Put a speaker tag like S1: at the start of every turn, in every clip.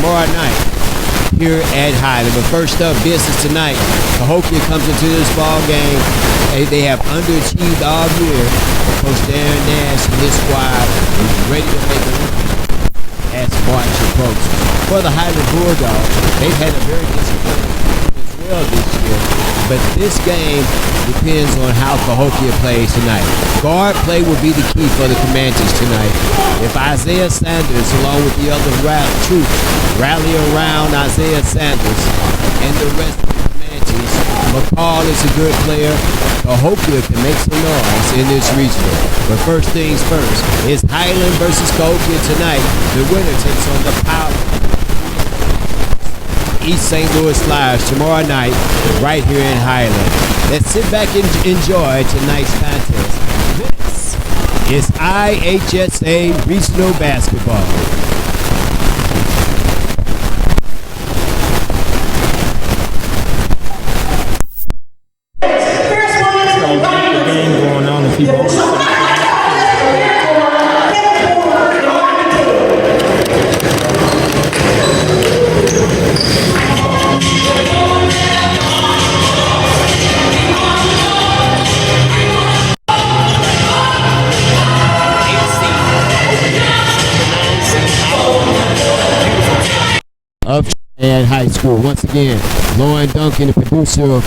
S1: tomorrow night here at Highland. But first up, business tonight. Cahokia comes into this ball game. They have underachieved all year. Coach Darren Nash and his squad is ready to make a as March approaches. For the Highland Bulldogs, they've had a very disappointing season as well this year. But this game depends on how Cahokia plays tonight. Guard play will be the key for the Comanches tonight. If Isaiah Sanders, along with the other troops, rally around Isaiah Sanders and the rest of the Comanches, McCall is a good player. Cahokia can make some noise in this regional. But first things first, it's Highland versus Cahokia tonight. The winner takes on the power East St. Louis Flyers tomorrow night right here in Highland. Let's sit back and enjoy tonight's contest. This is IHSA Regional Basketball. Of Triad High School. Once again, Lauren Duncan, the producer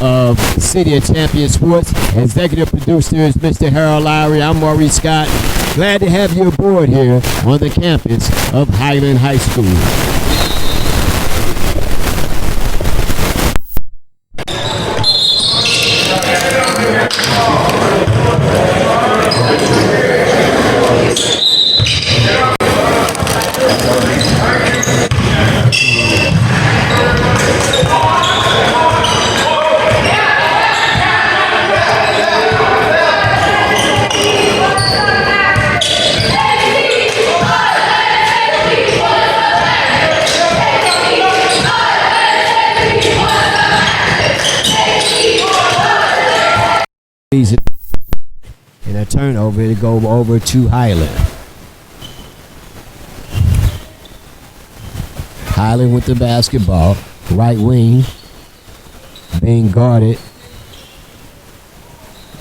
S1: of City of Champion Sports. Executive producer is Mr. Harold Lowry. I'm Maurice Scott. Glad to have you aboard here on the campus of Highland High School. And a turnover to go over to Highland. Highland with the basketball. Right wing being guarded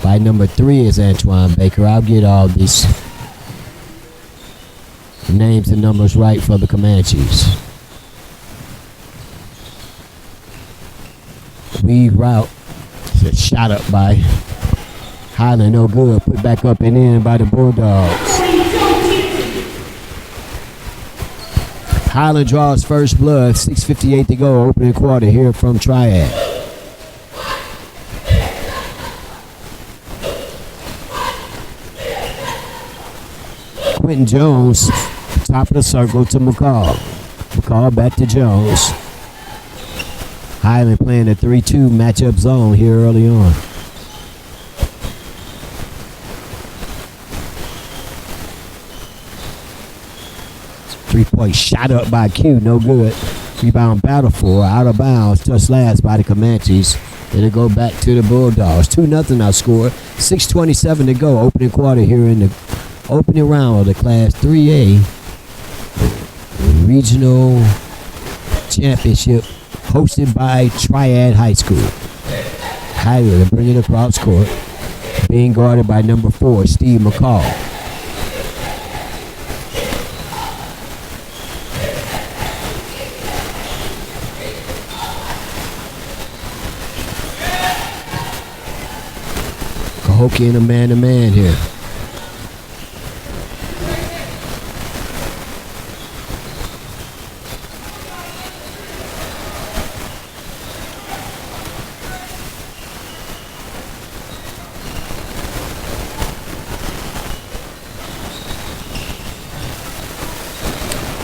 S1: by number 3 is Antoine Baker. I'll get all these names and numbers right for the Comanches. Weave route. Shot up by Highland, no good. Put back up and in by the Bulldogs. Highland draws first blood. 6:58 to go. Opening quarter here from Triad. Quentin Jones, top of the circle to McCall. McCall back to Jones. Highland playing a 3-2 matchup zone here early on. Three-point shot up by Q, no good. Rebound battle for, out of bounds, touched last by the Comanches. It'll go back to the Bulldogs. 2-0 our score. 6:27 to go. Opening quarter here in the opening round of the Class 3A Regional Championship hosted by Triad High School. Highland bring it across court. Being guarded by number 4, Steve McCall. Cahokia in a man-to-man here.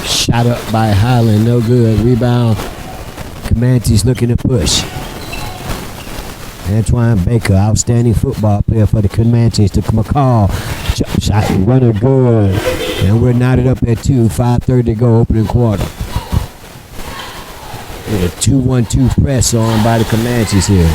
S1: Shot up by Highland, no good. Rebound. Comanches looking to push. Antoine Baker, outstanding football player for the Comanches. To McCall, shot runner good. And we're knotted up at 2. 5:30 to go, opening quarter. A 2-1-2 press on by the Comanches here.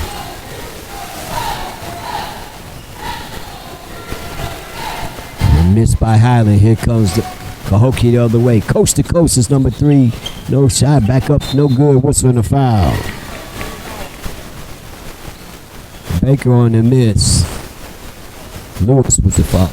S1: And missed by Highland. Here comes the Cahokia the other way. Coast to coast is number 3. No shot. Back up. No good. Whistle and a foul. Baker on the miss. Lewis with the foul.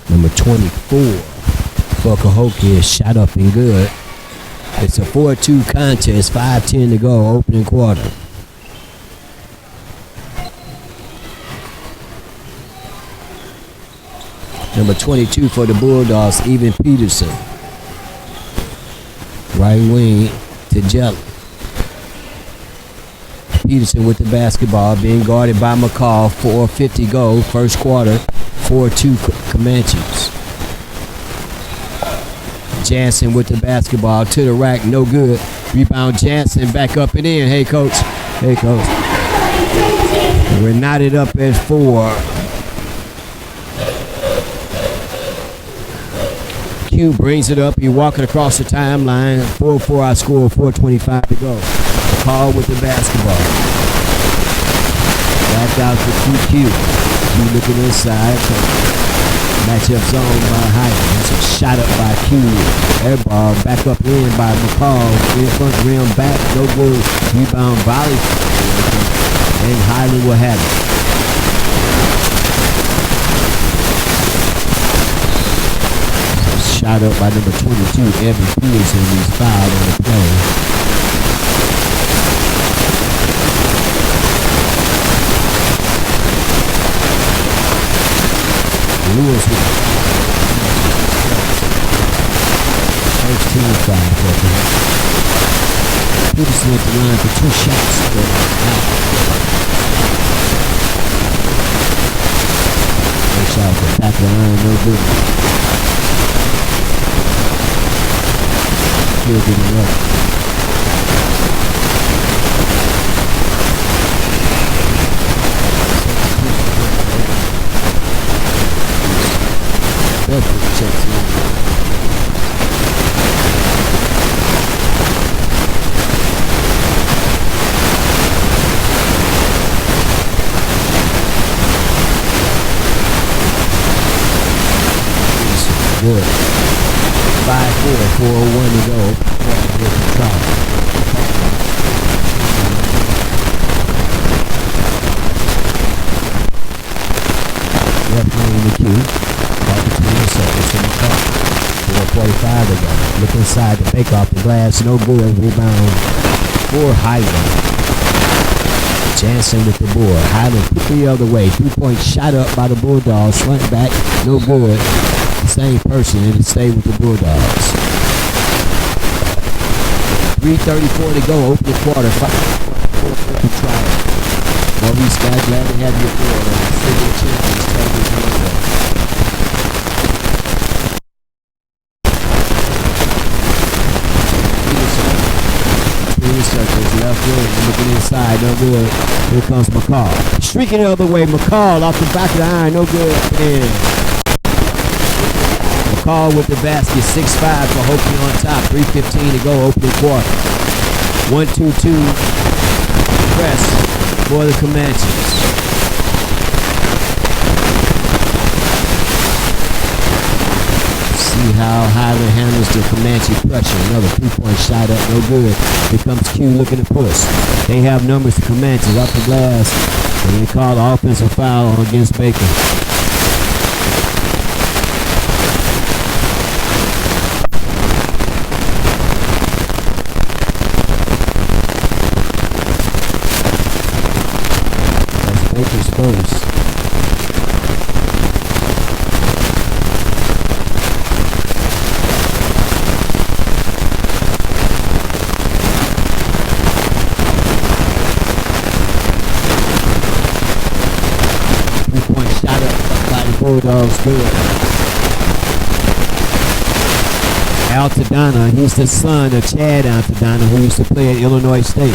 S1: Number 24 for Cahokia is shot up and good. It's a 4-2 contest, 5:10 to go, opening quarter. Number 22 for the Bulldogs, Even Peterson. Right wing to Jelly. Peterson with the basketball, being guarded by McCall. 4:50 go, first quarter. 4-2 Comanches. Jansen with the basketball to the rack, no good. Rebound Jansen, back up and in. Hey coach. Hey coach. We're knotted up at 4. Q brings it up. He walking across the timeline. 4-4 I score, 4:25 to go. McCall with the basketball. Back out to QQ. Looking inside. Matchup zone by Highland. That's a shot up by Q. Air ball back up in by McCall. In front rim back. No good. Rebound volley. And Highland will have it. Shot up by number 22, Evan Peterson. He's fouled on the play. Lewis with first team foul for him. Peterson at the line for 2 shots. First shot at the back of the line, no good. Still getting up. Checks in. Good. 5-4, 4:01 to go. Left lane the key. 4:45 to go. Look inside to fake off the glass. No good. Rebound for Highland. Jansen with the board. Highland quickly the other way. 3-point shot up by the Bulldogs. Front back. No good. Same person and stay with the Bulldogs. 3:34 to go. Open the quarter. 5-4 try. Maurice Scott, glad to have you aboard on the City Champions television. Circles left wing, looking inside, no good. Here comes McCall. Streaking the other way, McCall off the back of the iron, no good. And McCall with the basket, 6-5 for Hokie on top. 3:15 to go, opening quarter. 1-2-2 press for the Comanches. See how Highland handles the Comanche pressure. Another 3-point shot up, no good. Here comes Q looking to push. They have numbers to Comanches off the glass. And they call the offensive foul against Baker. That's Baker's first. Bulldogs good. Altadonna, he's the son of Chad Altadonna, who used to play at Illinois State.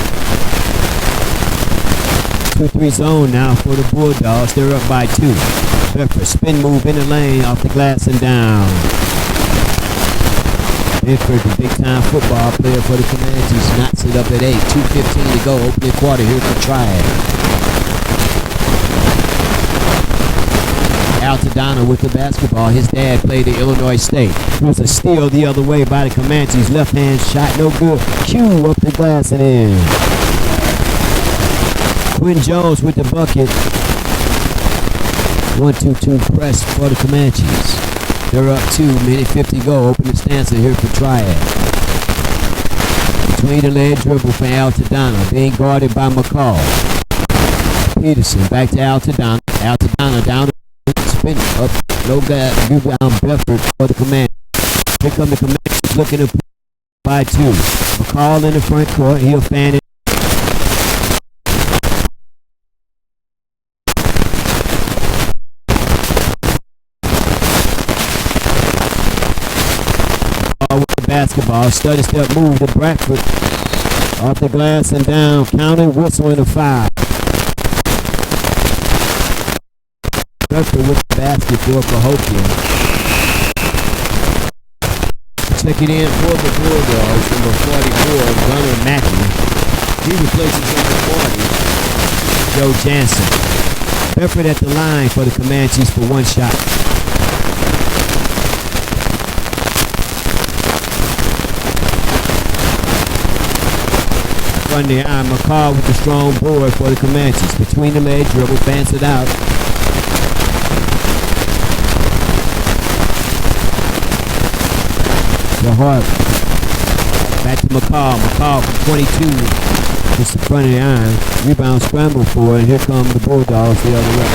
S1: 2-3 zone now for the Bulldogs. They're up by 2. Bedford spin move in the lane, off the glass and down. Bedford, the big-time football player for the Comanches, knocks it up at 8. 2:15 to go, opening quarter here for Triad. Altadonna with the basketball. His dad played at Illinois State. It was a steal the other way by the Comanches. Left hand shot, no good. Q up the glass and in. Quinn Jones with the bucket. 1-2-2 press for the Comanches. They're up 2, minute 50 go. Open the stanza here for Triad. Between the leg dribble for Altadonna. Being guarded by McCall. Peterson back to Altadonna. Altadonna down the spin up. No guy. Rebound Bedford for the Comanches. Here come the Comanches looking to by 2. McCall in the front court. He'll fan it. With the basketball, study step move to Bradford, off the glass and down, counted, whistle and a foul. Bradford with the basket for Cahokia. Check it in for the Bulldogs, number 44, Gunnar Mackey. He replaces number 40, Joe Jansen. Bradford at the line for the Comanches for 1 shot. From the eye, McCall with the strong board for the Comanches. Between the leg dribble, fans it out. The Hart. Back to McCall. McCall from 22. Just the front of the iron. Rebound scramble for it. And here come the Bulldogs the other way.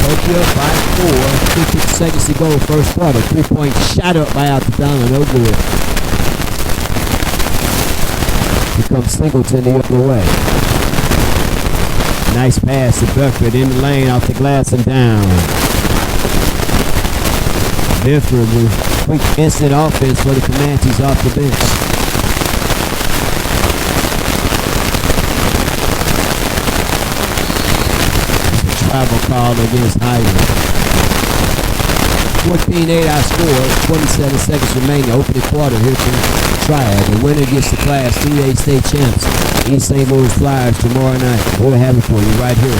S1: Tokyo by 4. 50 seconds to go. First quarter. 3-point shot up by Altadonna. No good. Here comes Singleton the other way. Nice pass to Bedford in the lane, off the glass and down. Bedford with quick instant offense for the Comanches off the bench. A travel call against Highland. 14-8 our score, 27 seconds remaining, opening quarter here for Triad. The winner gets the Class 3A state champs, East St. Louis Flyers, tomorrow night. We'll have it for you right here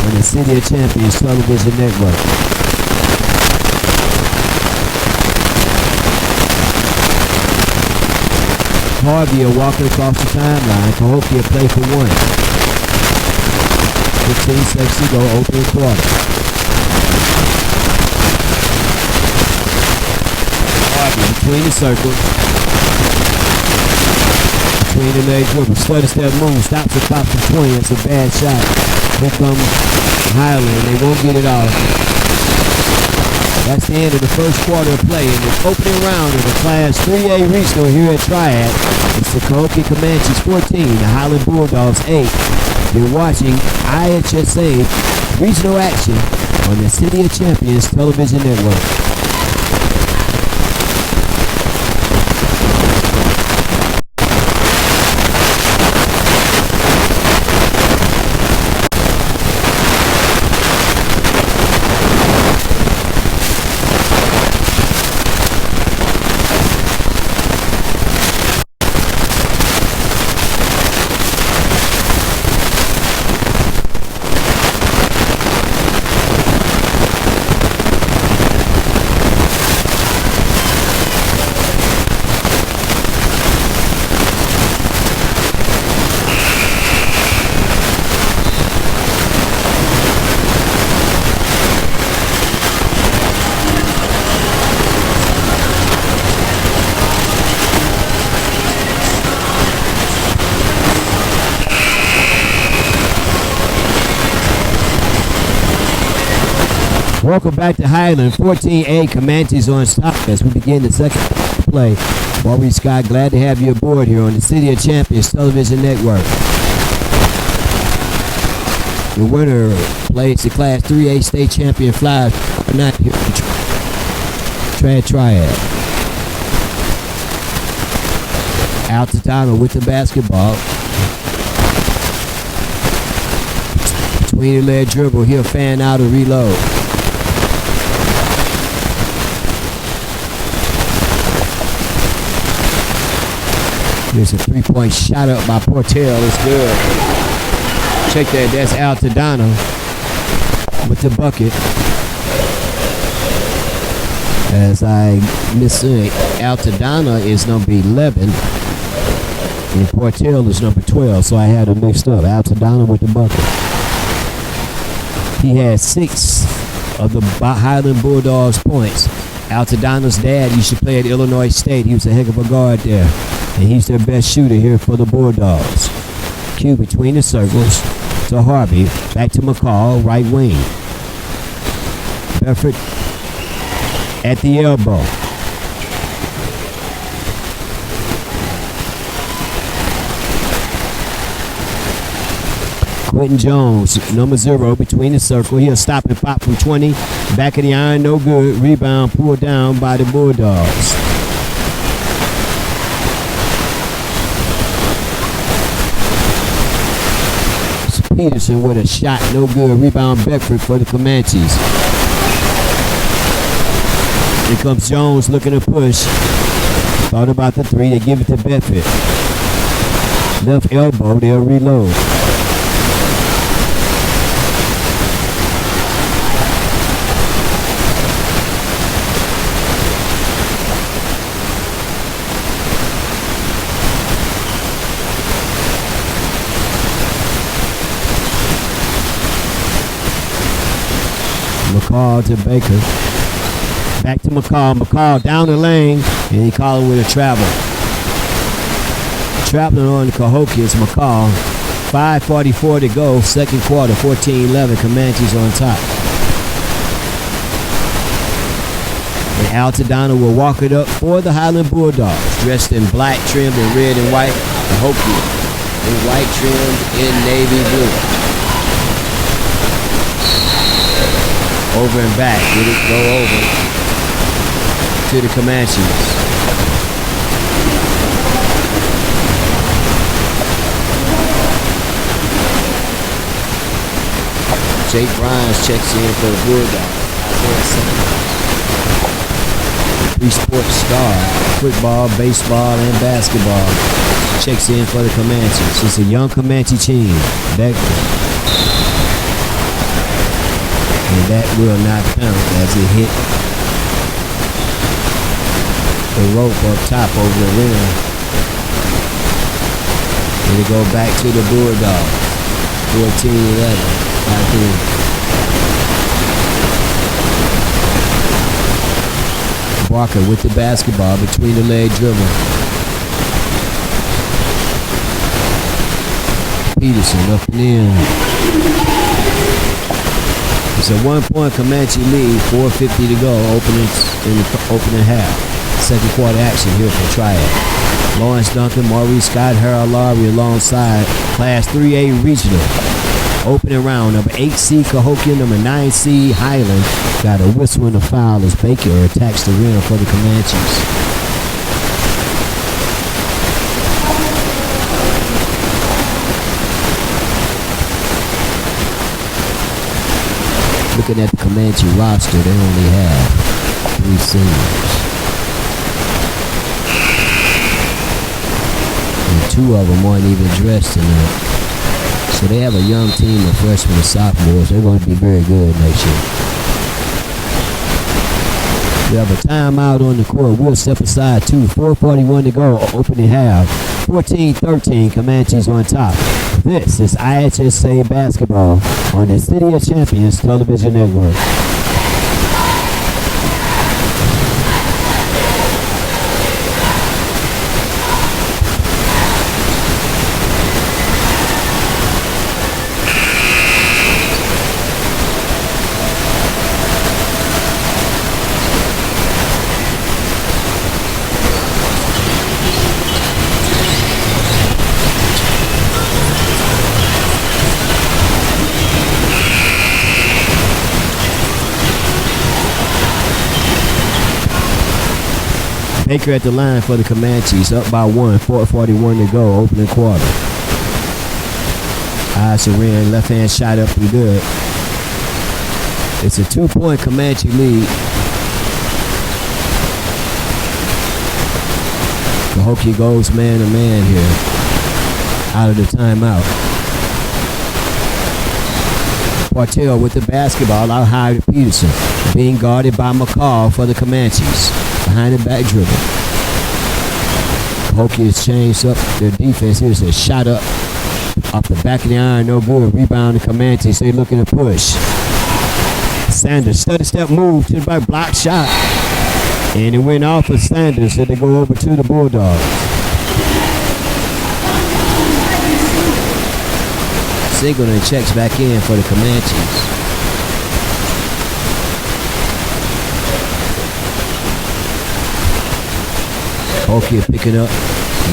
S1: on the City of Champions Television Network. Harvey walking across the timeline. Cahokia play for 1. 15 seconds to go, opening quarter. Between the circles. Between the leg dribble. Study step move. Stops across the 20. It's a bad shot. Here comes Highland. They won't get it off. That's the end of the first quarter of play. In the opening round of the Class 3A Regional here at Triad, it's the Cahokia Comanches 14, the Highland Bulldogs 8. You're watching IHSA Regional Action on the City of Champions Television Network. Welcome back to Highland. 14A Comanches on stop as we begin the second play. Bobby Scott, glad to have you aboard here on the City of Champions Television Network. The winner plays the Class 3A State Champion Flyers tonight here at Triad. Altadena with the basketball. Between the leg dribble, he'll fan out and reload. Here's a three-point shot up by Portel. It's good. Check that. That's Altadena with the bucket. As I missaid, Altadena is number 11 and Portel is number 12, so I had them mixed up. Altadena with the bucket. He had 6 of the Highland Bulldogs points. Altadena's dad used to play at Illinois State. He was a heck of a guard there, and he's their best shooter here for the Bulldogs. Q between the circles to Harvey, back to McCall, right wing. Bedford at the elbow. Quentin Jones, number 0, between the circle. He'll stop and pop from 20. Back of the iron, no good. Rebound pulled down by the Bulldogs. Peterson with a shot, no good. Rebound Beckford for the Comanches. Here comes Jones looking to push. Thought about the 3, they give it to Bedford. Left elbow, they'll reload. McCall to Baker. Back to McCall. McCall down the lane, and he called with a travel. Traveling on the Cahokia is McCall. 5:44 to go, second quarter, 14-11. Comanches on top. And Altadena will walk it up for the Highland Bulldogs, dressed in black, trimmed in red and white. Cahokia in white, trimmed in navy blue. Over and back. Did it go over to the Comanches. Jake Bryans checks in for the Bulldogs. Three sports star, football, baseball, and basketball. Checks in for the Comanches. It's a young Comanche team. And that will not count as it hit the rope up top over the rim. And it go back to the Bulldogs. 14-11. Back in. Barker with the basketball between the leg dribble. Peterson up and in. It's a 1-point Comanche lead, 4:50 to go, opening half. Second quarter action here for Triad. Lawrence Duncan, Maurice Scott, Harold Lowry alongside Class 3A Regional. Opening round, number 8 seed Cahokia, number 9 seed Highland. Got a whistle and a foul as Baker attacks the rim for the Comanches. Looking at the Comanche roster, they only have 3 seniors. And 2 of them aren't even dressed tonight. So they have a young team of freshmen and sophomores. They're going to be very good next year. We have a timeout on the court. We'll step aside 2. 4:41 to go, opening half. 14-13, Comanches on top. This is IHSA basketball on the City of Champions television network. Baker at the line for the Comanches, up by 1, 4:41 to go, opening quarter. IHSA ran, left hand shot up and good. It's a 2-point Comanche lead. Cahokia goes man to man here, out of the timeout. Quartel with the basketball out high to Peterson, being guarded by McCall for the Comanches. Behind the back dribble. Cahokia has changed up their defense. Here's a shot up off the back of the iron, no good. Rebound the Comanches. They looking to push. Sanders, study step move to the back, block shot. And it went off of Sanders, so they go over to the Bulldogs. Singleton checks back in for the Comanches. Cahokia picking up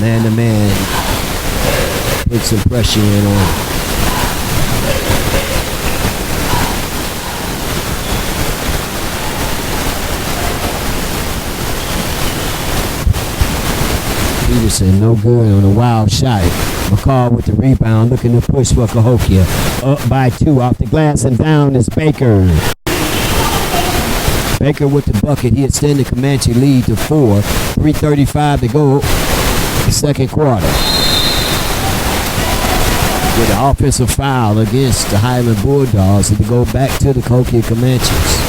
S1: man to man. Put some pressure in on him. Peterson, no good on a wild shot. McCall with the rebound, looking to push for Cahokia. Up by 2 off the glass and down is Baker. Baker with the bucket. He extended Comanche lead to 4. 3:35 to go. The second quarter. With an offensive foul against the Highland Bulldogs to go back to the Cahokia Comanches.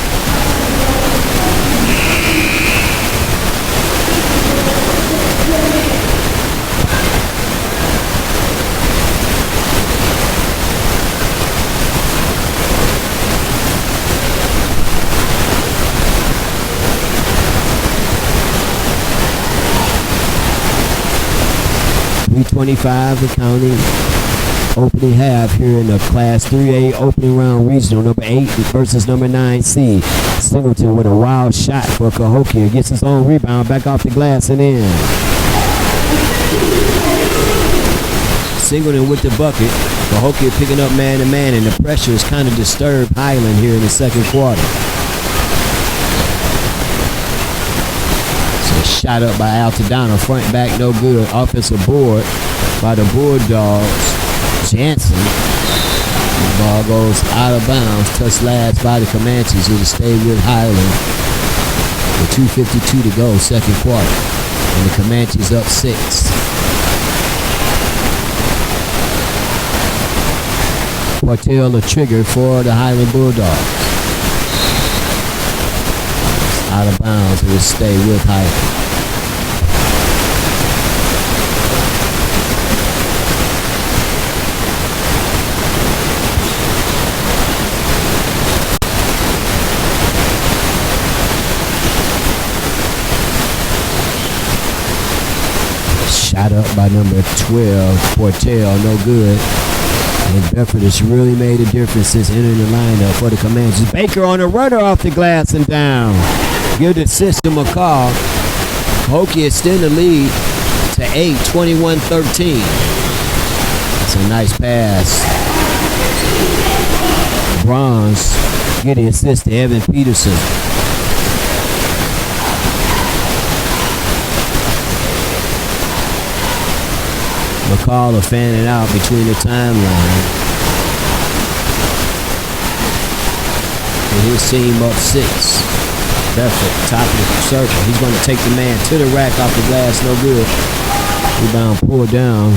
S1: .325 the county opening half here in the Class 3A opening round regional. Number 8 versus number 9 seed. Singleton with a wild shot for Cahokia. Gets his own rebound back off the glass and in. Singleton with the bucket. Cahokia picking up man to man, and the pressure has kind of disturbed Highland here in the second quarter. Shot up by Altadonna, front back, no good. Offensive board by the Bulldogs. Jansen. The ball goes out of bounds. Touch lads by the Comanches. It'll stay with Highland. With 2:52 to go, second quarter. And the Comanches up 6. Quartel the trigger for the Highland Bulldogs. Out of bounds, it will stay with Highland. Shot up by number 12, Quartel, no good. And Bedford has really made a difference since entering the lineup for the Comanches. Baker on a runner off the glass and down. Good assist to McCall. Cahokia extend the lead to 8, 21-13. It's a nice pass. Bronze getting assist to Evan Peterson. McCall fanning out between the timeline. And his team up 6. Bedford, top of the circle. He's going to take the man to the rack off the glass, no good. Rebound pulled down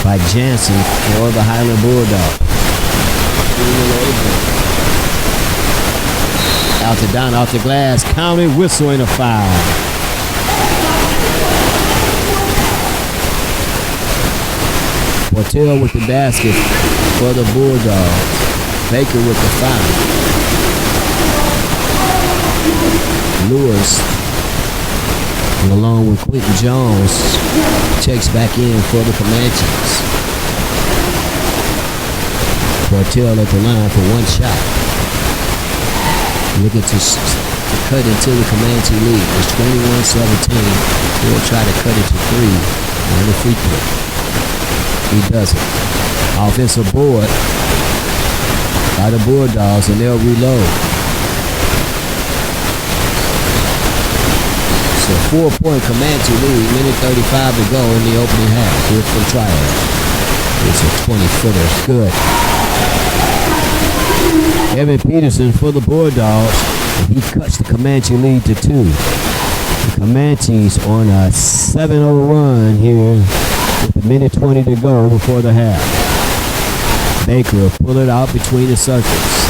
S1: by Jansen for the Highland Bulldogs. Altadonna off the glass, county whistle and a foul. Quartel with the basket for the Bulldogs. Baker with the foul. Lewis, along with Quentin Jones, checks back in for the Comanches. Quartel at the line for one shot. Looking to cut into the Comanche lead. It's 21-17. He'll try to cut it to 3 on the free throw. He doesn't. Offensive board by the Bulldogs, and they'll reload. a 4-point Comanche lead. Minute 35 to go in the opening half. Here from Triad. It's a 20-footer. Good. Evan Peterson for the Bulldogs. And he cuts the Comanche lead to 2. The Comanches on a 7-0 run here with a minute 20 to go before the half. Baker will pull it out between the circles.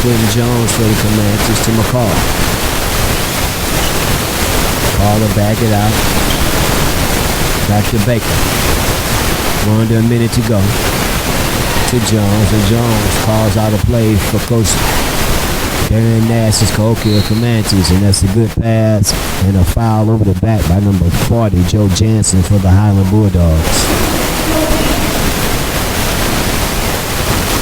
S1: Quentin Jones for the Comanches to McCall. McCall will back it out. Back to Baker. Under a minute to go. To Jones, and Jones calls out a play for Coach Darren Nash's Cahokia Comanches, and that's a good pass and a foul over the back by number 40, Joe Jansen for the Highland Bulldogs.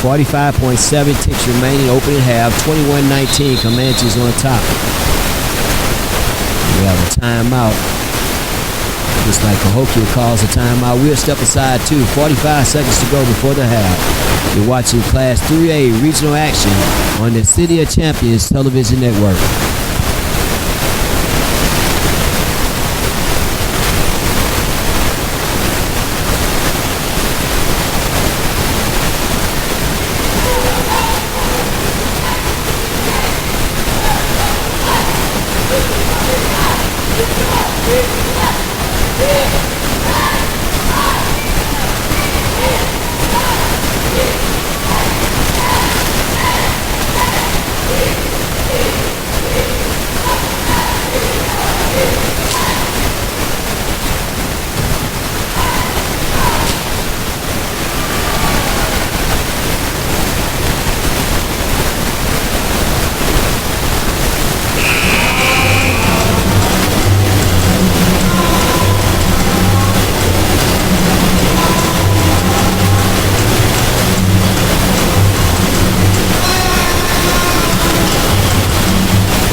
S1: 45.7 ticks remaining, opening half, 21-19, Comanches on top. We have a timeout. Just like Cahokia calls a timeout. We'll step aside too. 45 seconds to go before the half. You're watching Class 3A regional action on the City of Champions television network.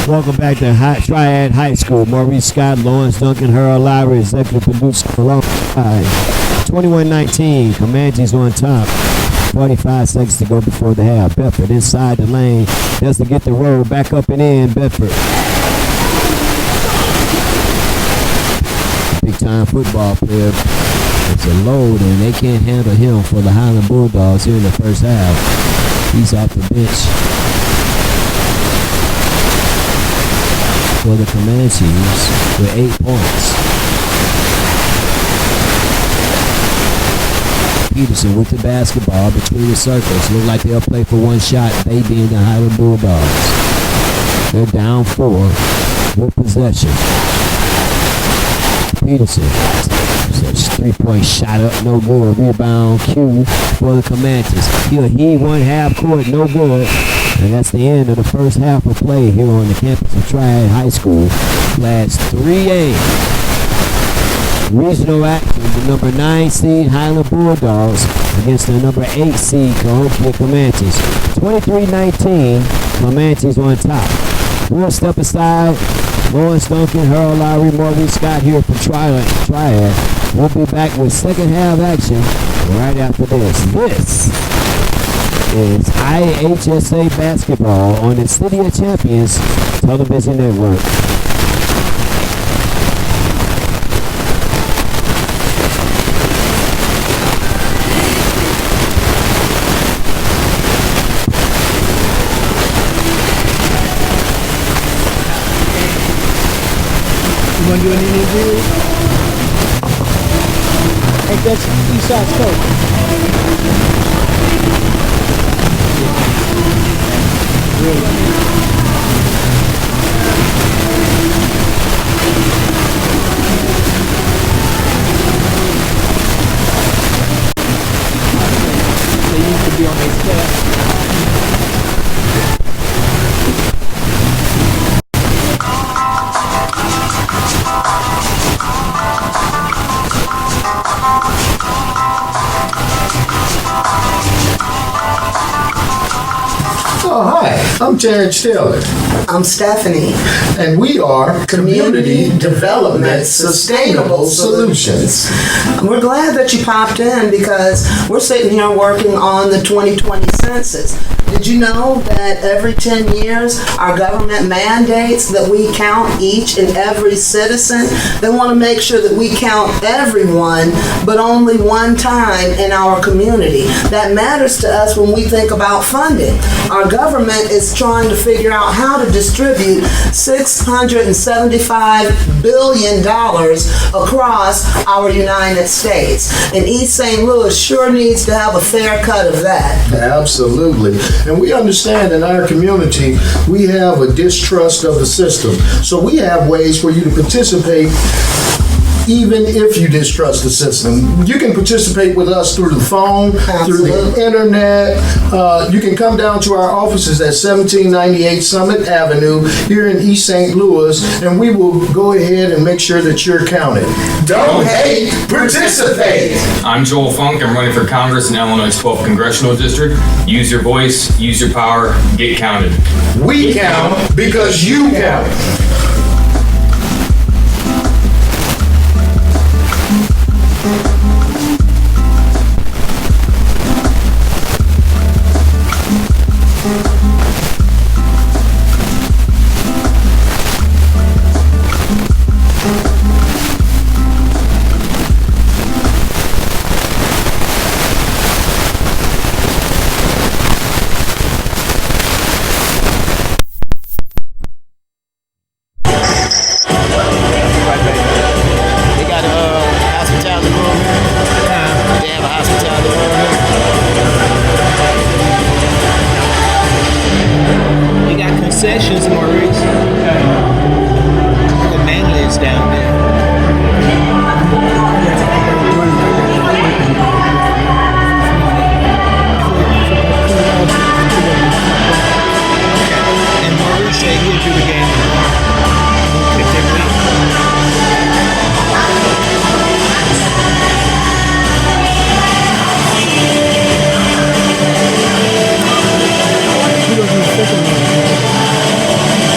S1: Welcome back to Triad High School. Maurice Scott, Lawrence Duncan, Harold Lowry, executive producer. 21-19, Comanches on top. 45 seconds to go before the half. Bedford inside the lane. Just to get the roll back up and in. Bedford. Big time football player. It's a load and they can't handle him for the Highland Bulldogs here in the first half. He's off the bench. For the Comanches with 8 points. Peterson with the basketball between the circles. Look like they'll play for one shot, they being the Highland Bulldogs. They're down 4 with possession. Peterson. 3-point shot up, no good. Rebound Q for the Comanches. He'll heave one half court, no good. And that's the end of the first half of play here on the campus of Triad High School. Class 3A. Regional action, the number 9 seed Highland Bulldogs against the number 8 seed Cahokia Comanches. 23-19, Comanches on top. We'll step aside. Lawrence Duncan, Harold Lowry, Maurice Scott here from Triad. We'll be back with second half action right after this. This is IHSA basketball on the City of Champions television network.
S2: You want to do an interview? Hey, that's Eastside's coach. Really? They used to be on their staff.
S3: So Hi, I'm Terrence Taylor,
S4: I'm Stephanie.
S3: and we are Community Development Sustainable Solutions.
S4: We're glad that you popped in because we're sitting here working on the 2020 census. Did you know that every 10 years our government mandates that we count each and every citizen? They want to make sure that we count everyone, but only one time in our community. That matters to us when we think about funding. Our government is trying to figure out how to distribute $675 billion across our United States. And East St. Louis sure needs to have a fair cut of that.
S3: Absolutely. And we understand in our community, we have a distrust of the system. So we have ways for you to participate even if you distrust the system. You can participate with us through the phone, through the internet. You can come down to our offices at 1798 Summit Avenue here in East St. Louis, and we will go ahead and make sure that you're counted. Don't hate, participate.
S5: I'm Joel Funk. I'm running for Congress in Illinois' 12th Congressional District. Use your voice, use your power, get counted.
S3: We count because you count.
S1: They got a hospitality room here. They have a hospitality room here. You got concessions, Maurice. The mainly is down there. And Maurice said he'll do the game if they win.
S2: We don't do the second one.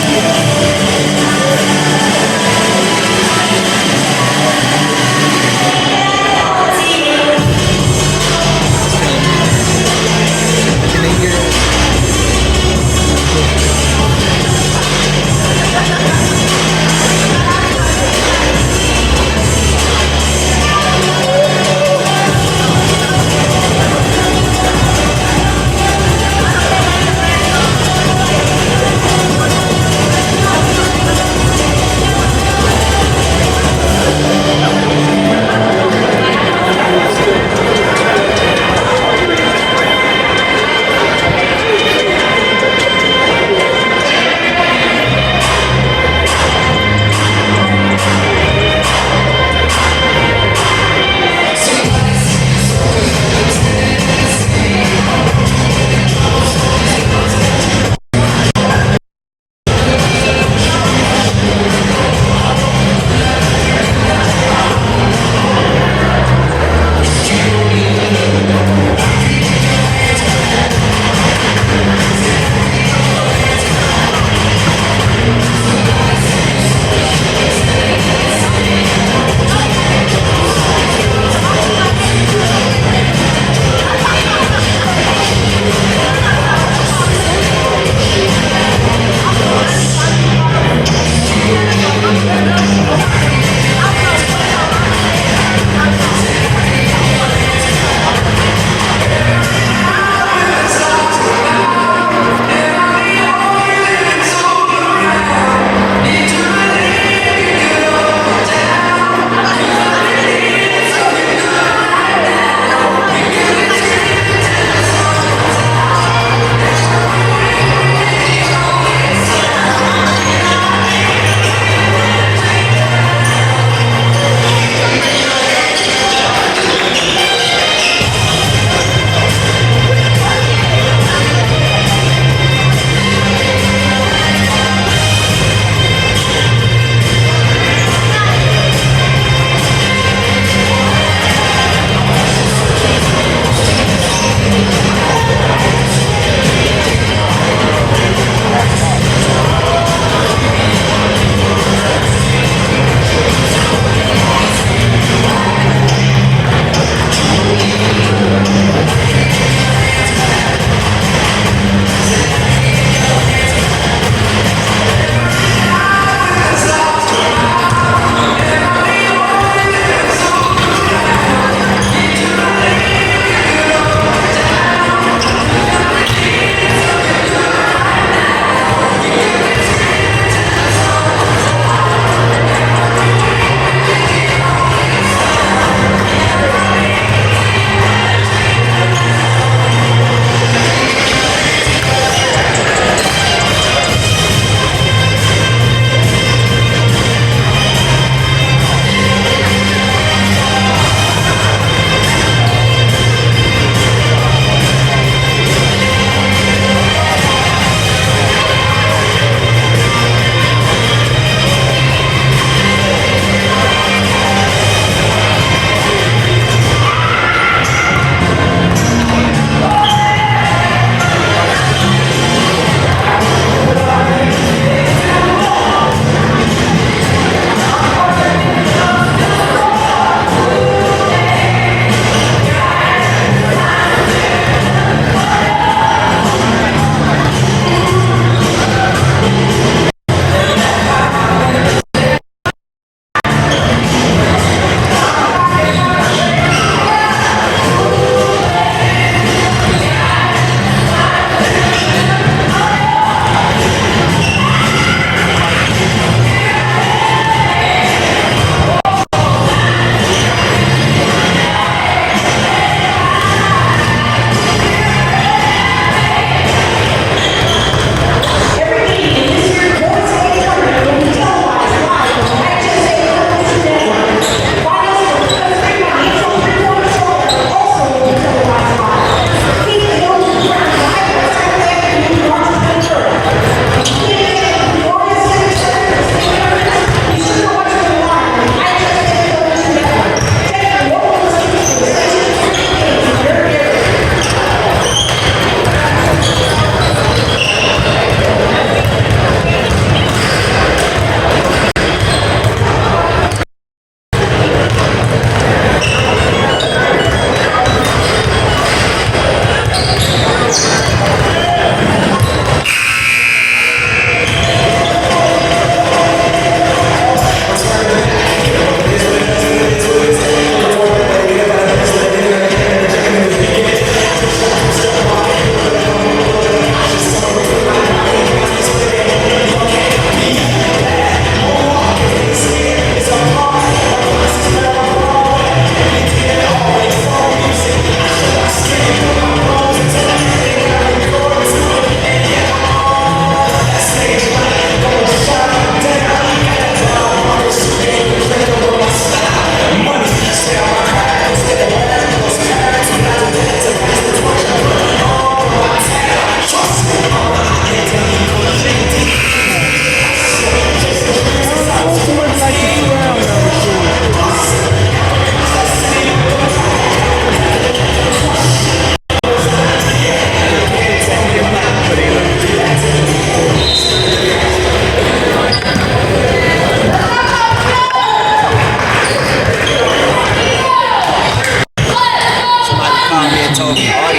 S2: The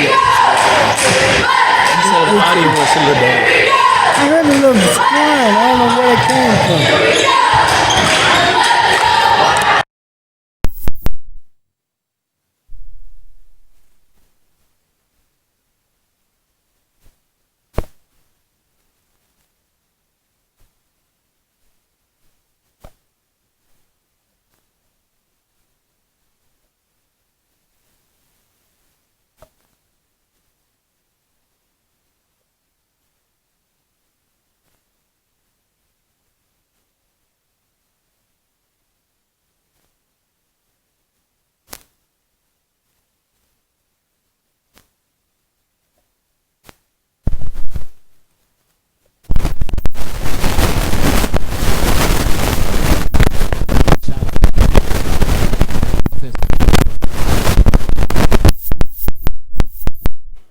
S2: audio was a little bad. I heard a little crying. I don't know where it came from.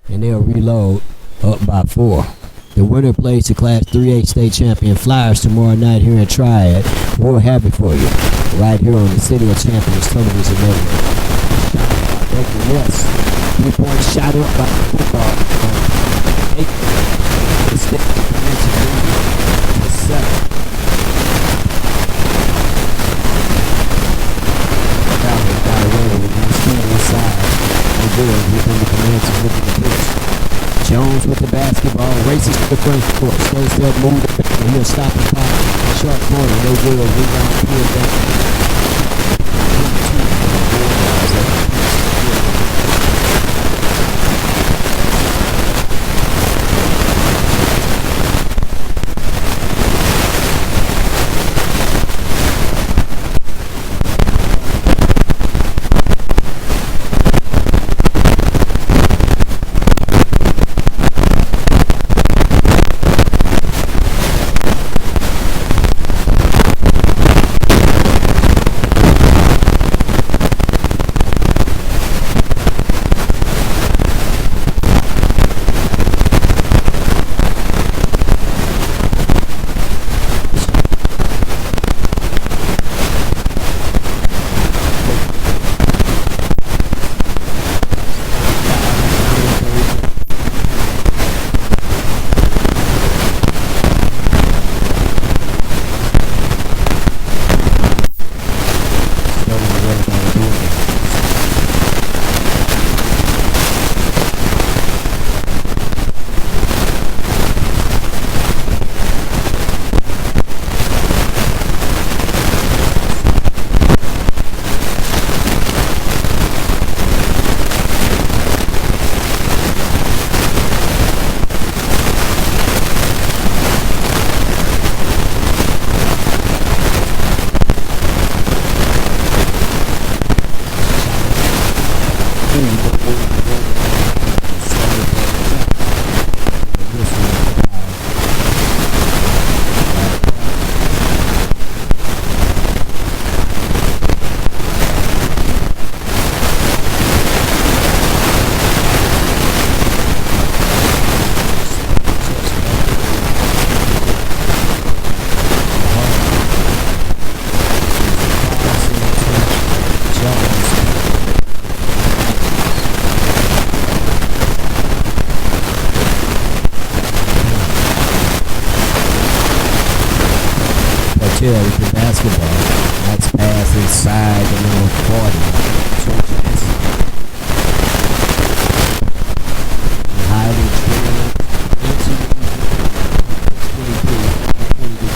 S1: And they'll reload up by 4. The winner plays the Class 3A state champion Flyers tomorrow night here in Triad. We're happy for you. Right here on the City of Champions Television Network. Yes. 3 points shot up by the football. 8. The state convention to 7. Valley by the way with the speed inside. And good. Here come the Comanches with the pitch. Jones with the basketball, races to the front court, stays there, moving, and he'll stop the clock. Short corner, no good, rebound, pulled back. With the basketball. Nice pass inside the number 40. Highland trailing into the 23. 20 to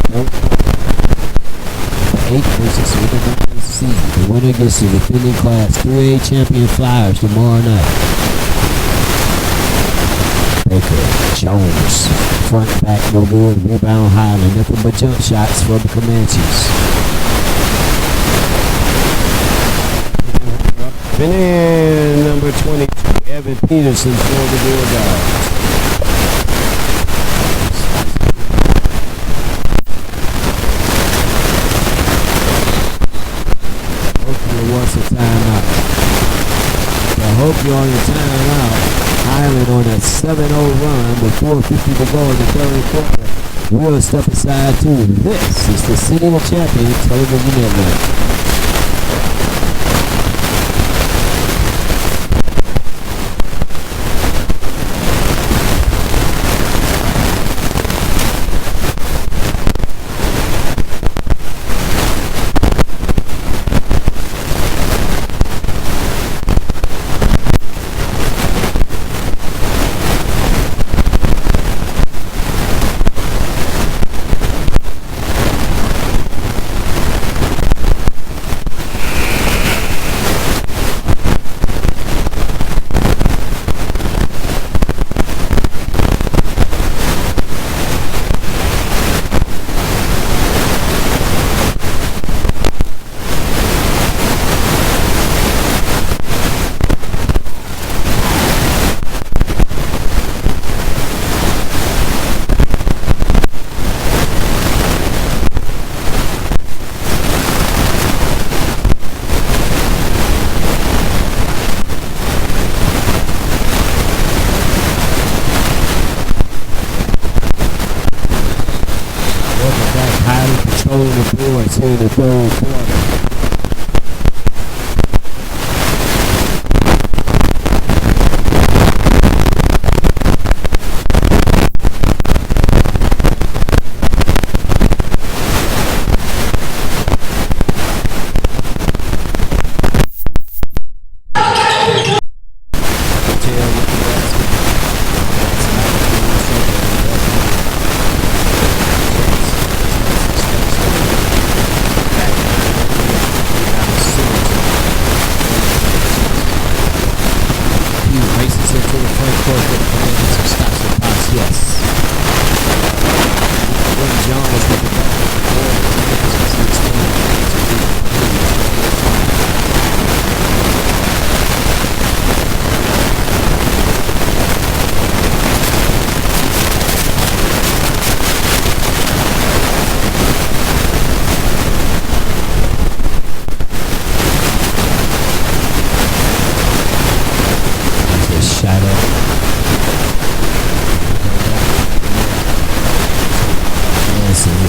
S1: go. 8 versus the season. The winner gets the defending Class 3A champion Flyers tomorrow night. Baker, Jones, front back, no good, rebound Highland, nothing but jump shots for the Comanches. And then number 22, Evan Peterson for the Bulldogs. Cahokia wants a timeout. Cahokia on the timeout. Highland on a 7-0 run with 4:50 to go in the third quarter. We'll step aside too. This is the City of Champions Television Network. on the boards here in the third quarter.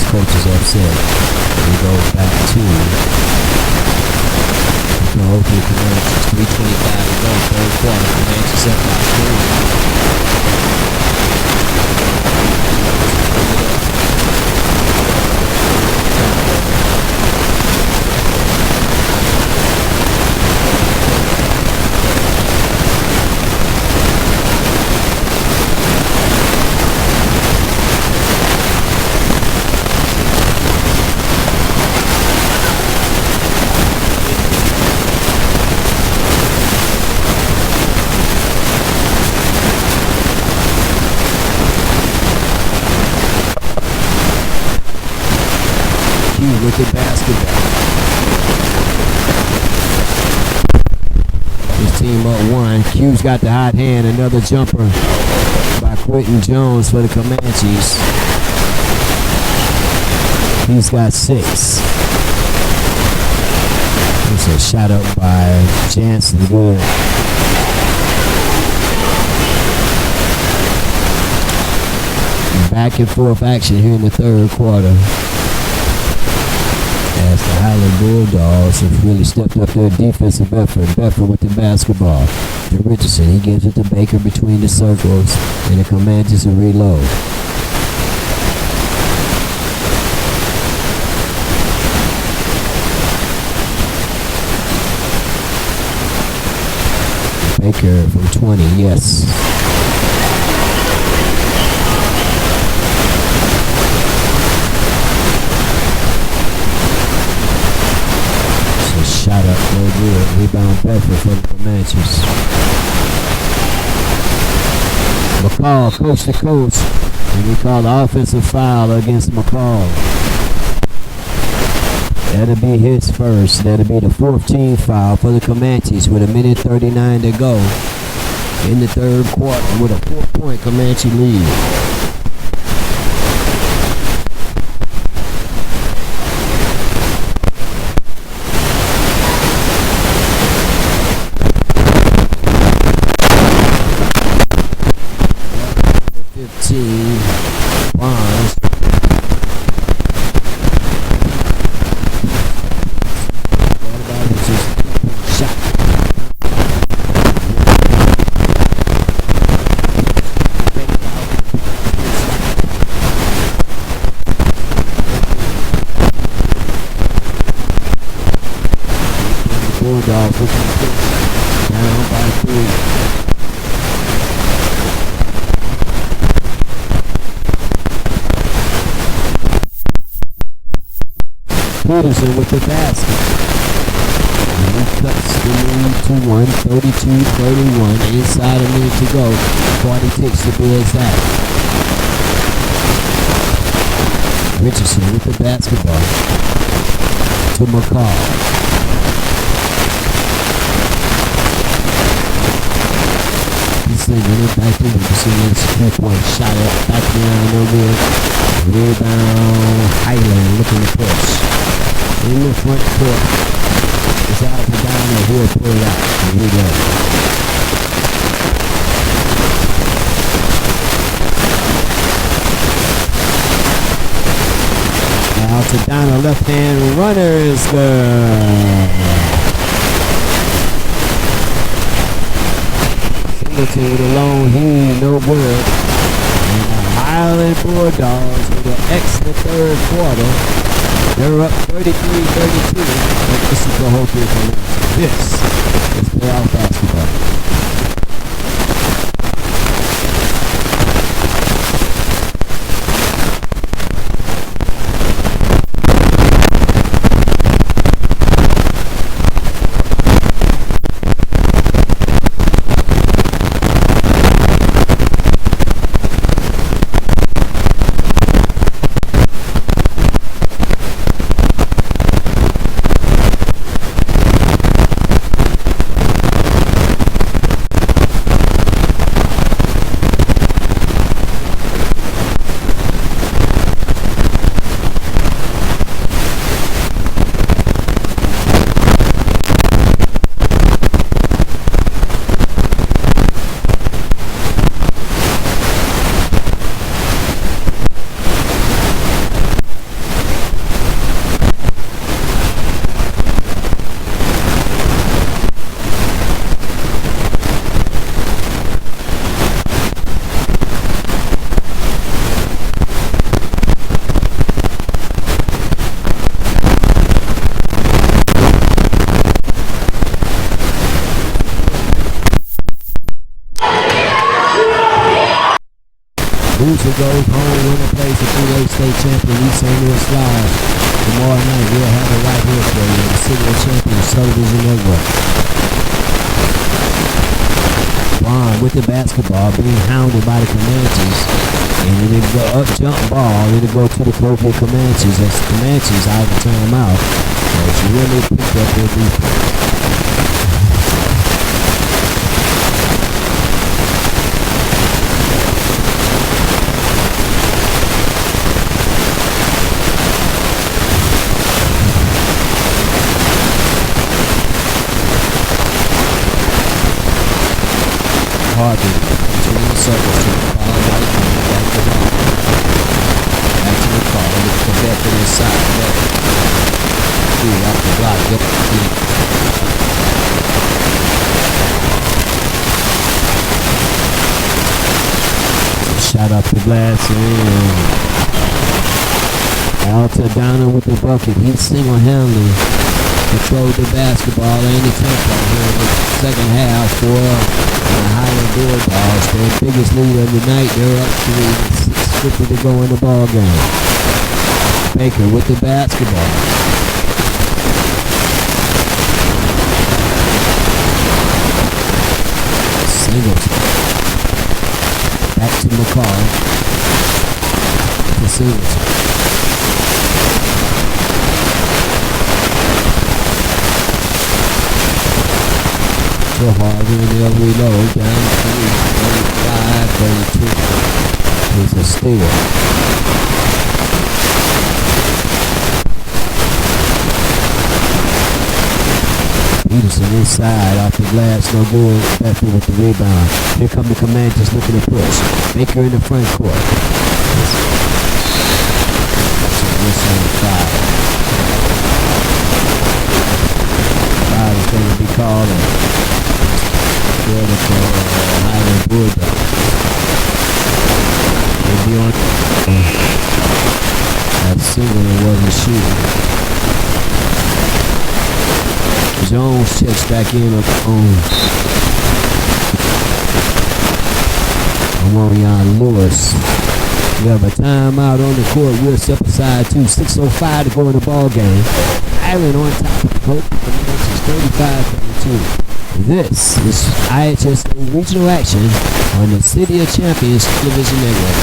S1: Coach is upset. We go back to Cahokia Comanches. 3:25 to go, third quarter. Comanches up by 3. With the basketball. His team up 1. Q's got the hot hand. Another jumper by Quentin Jones for the Comanches. He's got 6. It's a shot up by Jansen. Good. Back and forth action here in the third quarter. As the Highland Bulldogs have really stepped up their defensive effort. Bedford with the basketball to Richardson. He gives it to Baker between the circles, and the Comanches will reload. Baker from 20, yes. Shot up, no good. Rebound Bedford for the Comanches. McCall, coast to coast. And we call the offensive foul against McCall. That'll be his first. That'll be the 14th foul for the Comanches with 1:39 to go in the third quarter with a 4-point Comanche lead. Bonds. Shot. Bulldogs looking to push down by 3. Peterson with the basket. And he cuts the lead to 1, 32-31. Inside a minute to go. 46 to be exact. Richardson with the basketball. To McCall. He's sending it back to Richardson. It's a quick one. Shot up. Back down. No good. Rebound. Highland looking to push. In the front court. It's out to down there. He'll pull it out. Here we go. Now to Donna, left hand runner is good. Singleton with a long heave, no good. And the Highland Bulldogs with an excellent third quarter. They're up 33-32. And this is Cahokia Comanches. This is playoff basketball. Loser goes home, winner plays the 3A state champion, East St. Louis Live. Tomorrow night, we'll have it right here for you, the City of Champions Television Network. Vaughn with the basketball, being hounded by the Comanches. And it'll go up, jump ball, it'll go to the Cahokia Comanches. That's Comanches out of timeout. So it's really picked up their defense. Harvey between the circles to the far right and back to the ball. Back to the ball. Look for back to the side. Off the block. Get the feet. Shot up the glass and Altadonna with the bucket. He single-handedly controlled the basketball and the tempo here in the second half for the Highland Bulldogs. Their biggest lead of the night. They're up 3-6 to go in the ball game. Baker with the basketball. Singleton. Back to McCall. To Singleton. To Harvey and they'll reload down 35-32. It's a steal. Peterson inside off the glass, no good. Back with the rebound. Here come the Comanches looking to push. Baker in the front court. This on 5. Foul is going to be called. For Highland Bulldogs. They'll be on that single that wasn't shooting. Jones checks back in on Amorion Lewis. We have a timeout on the court. We'll step aside too. 6:05 to go in the ball game. Highland on top of the Cahokia Comanches 35-32. This is IHSA regional action on the City of Champions Television Network.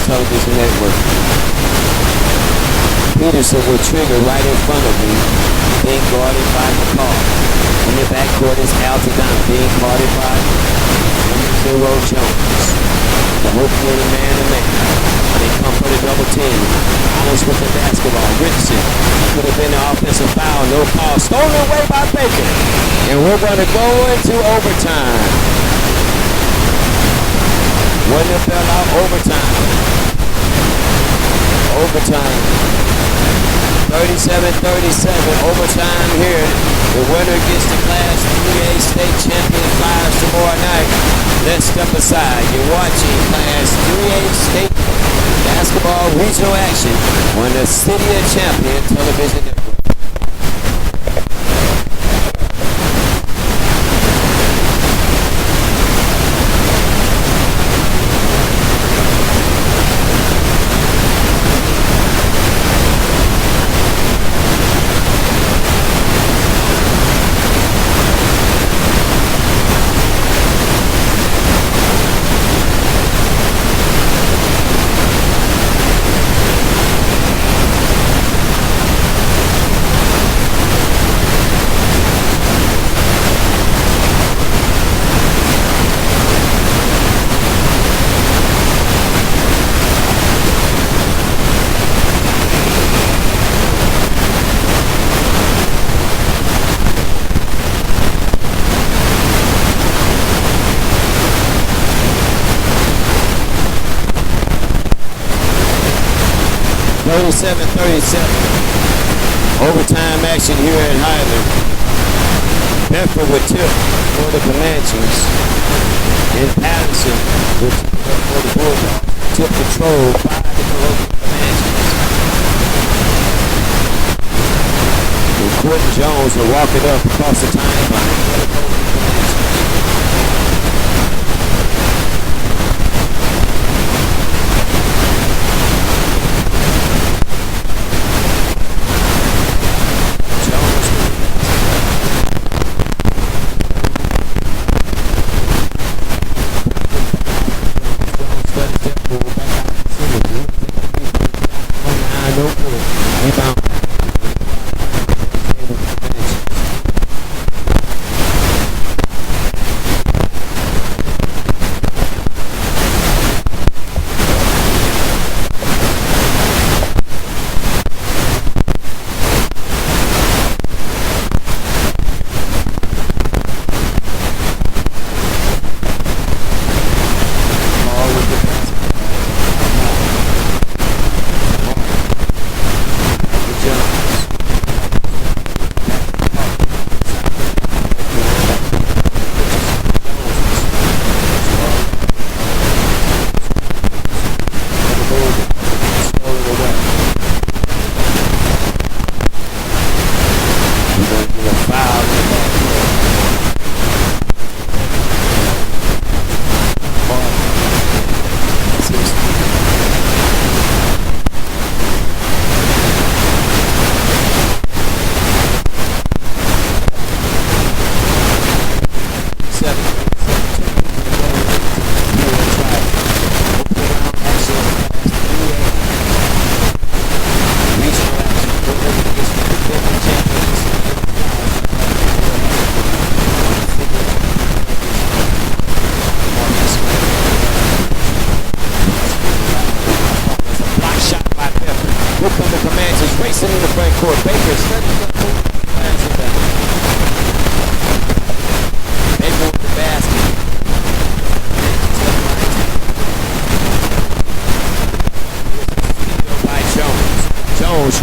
S1: Television Network. Peterson will trigger right in front of me, being guarded by McCall. In the backcourt is Altadonna, being guarded by Zero Jones. Cahokia in a man-to-man. They come for the double team. Allen's with the basketball. Richardson could have been an offensive foul. No call. Stolen away by Baker. And we're going to go into overtime. When it fell out, overtime. Overtime. 37-37. Overtime here. The winner gets the Class 3A state champion prize tomorrow night. Let's step aside. You're watching Class 3A state basketball regional action on the City of Champion Television Network. Overtime action here at Highland. Bedford with tip for the Comanches. And Patterson with for the Bulldogs. Tip control by the Comanches. And Quentin Jones will walk it up across the timeline for the Comanches.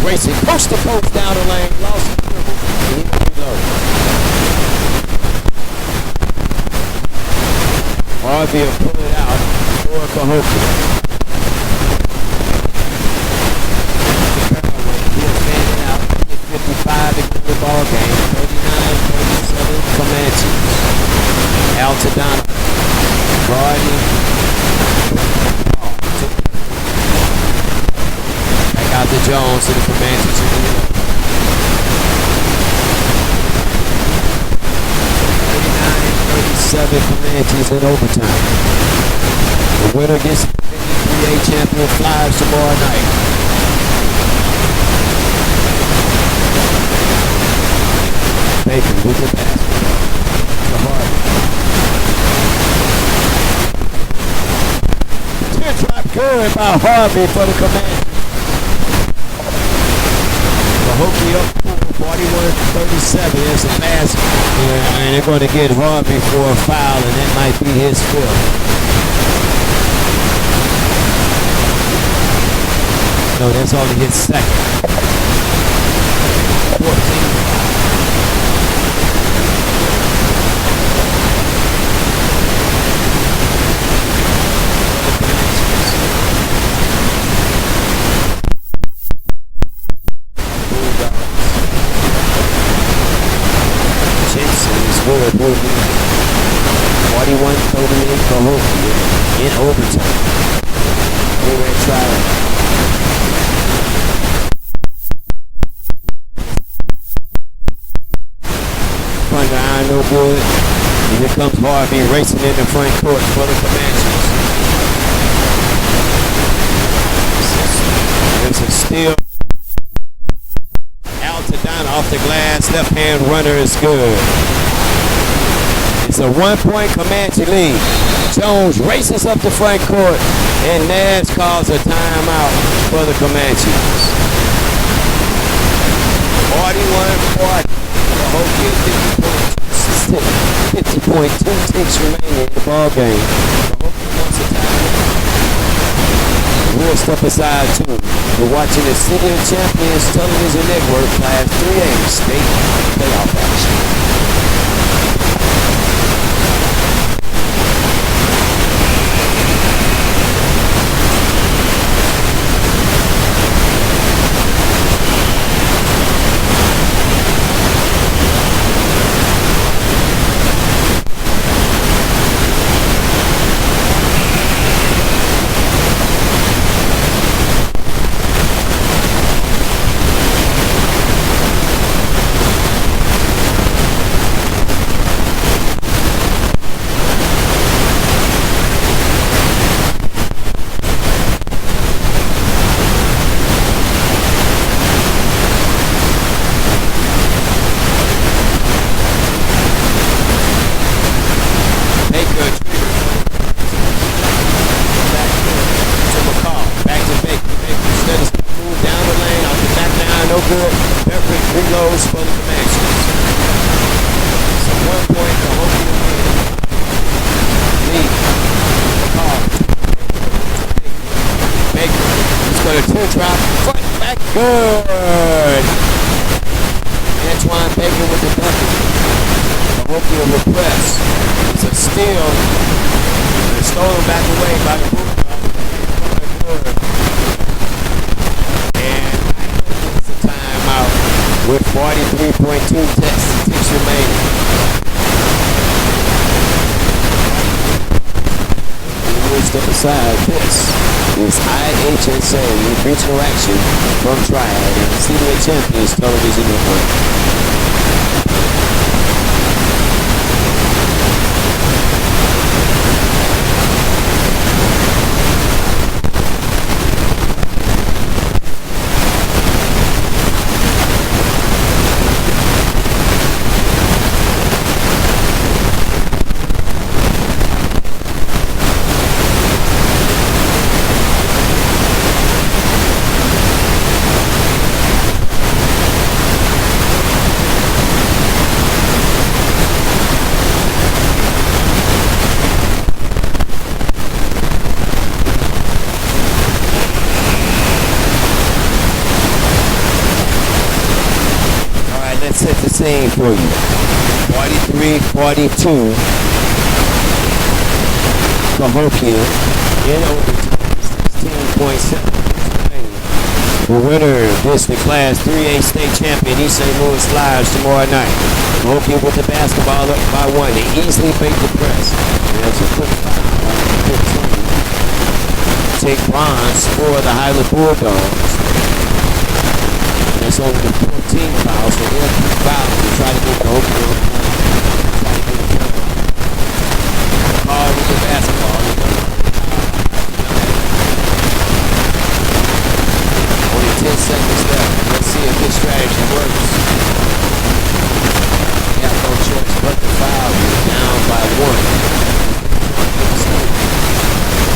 S1: Racing coast to coast down the lane, lost the dribble, and he reloaded. Harvey will pull it out for Cahokia. He'll fan it out, get 55 to get the ball game, 39-37 Comanches. Altadonna, guarding. Out to Jones to the Comanches. 39-37 Comanches in overtime. The winner gets 3A champion Flyers tomorrow night. Baker with the basketball. To Harvey. Teardrop good by Harvey for the Comanches. Cahokia up 41-37. There's a pass. And they're going to get Harvey for a foul, and that might be his fifth. No, that's only his second. 14. Good, 41-38 Cahokia in overtime. Red trial. Front iron, no good. And here comes Harvey racing in the front court for the Comanches. There's a steal. Altadonna off the glass. Left hand runner is good. It's a 1-point Comanche lead. Jones races up the front court, and Nash calls a timeout for the Comanches. 41-40. Cahokia 50.2 ticks remaining in the ball game. Cahokia wants a timeout. We'll step aside too. We're watching the City of Champions Television Network Class 3A State Playoff action. Reloads for the Comanches. So 1-point Cahokia lead. Baker. He's going to teardrop. Front back. Good. Antoine Baker with the bucket. Cahokia will press. It's a steal. It's stolen back away by the Bulldogs. And it's a timeout. With 43.2 ticks remaining. We'll step aside. This is IHSA regional action from Triad and the City of Champions Television Network. Set the scene for you. 43-42. Cahokia in overtime. 16.7. The winner is the Class 3A state champion East St. Louis Flyers tomorrow night. Cahokia with the basketball up by 1. They easily beat the press. There's a quick foul on 15. Take bronze for the Highland Bulldogs. That's only the 14th foul, so they'll keep fouling to try to get the open on try to get the cover. Call with the basketball.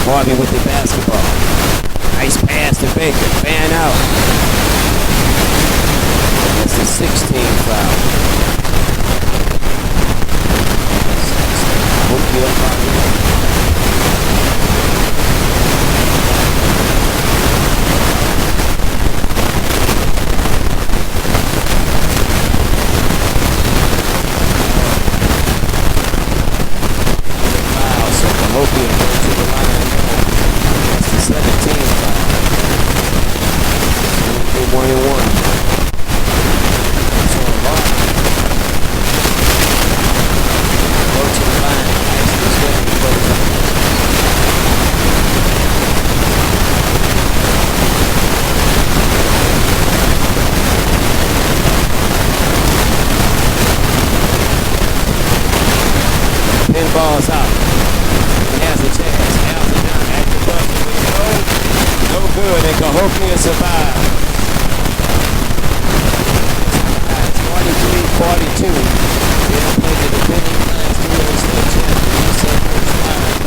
S1: Harvey with the basketball. Nice pass to Baker. Fan out. That's a 16 foul. Hopefully up by here. Cahokia goes to the line. That's the 17 foul. So 1-1. So Hart. Go to the line. Ice this way before the pinball's out. Has a chance. Has it down at the button. No good. And Cahokia survived. It's 43-42. They don't play the defending Class 3A state champion. St. Louis Highland.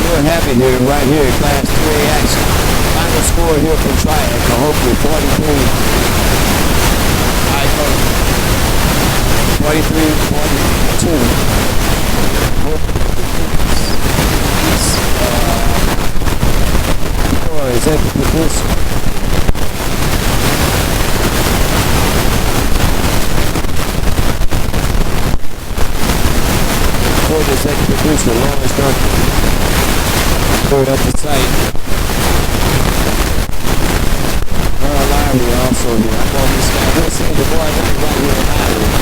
S1: We're happy here, right here, Class 3A action. Final score here from Triad. Cahokia 43. 43-42. Is that the producer? For the second producer, Lawrence Duncan. Third at the site. Earl Lowry also here. I'm on this guy. We'll see the boy right here in Highland.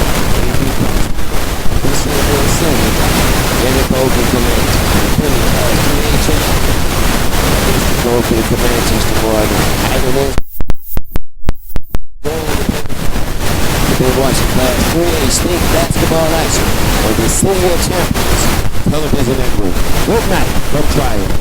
S1: This is the center. Then the Cahokia Comanches. The Cahokia Comanches tomorrow night. They're watching Class 3A state basketball action on the Senior Champions Television Network. Good night from Triad.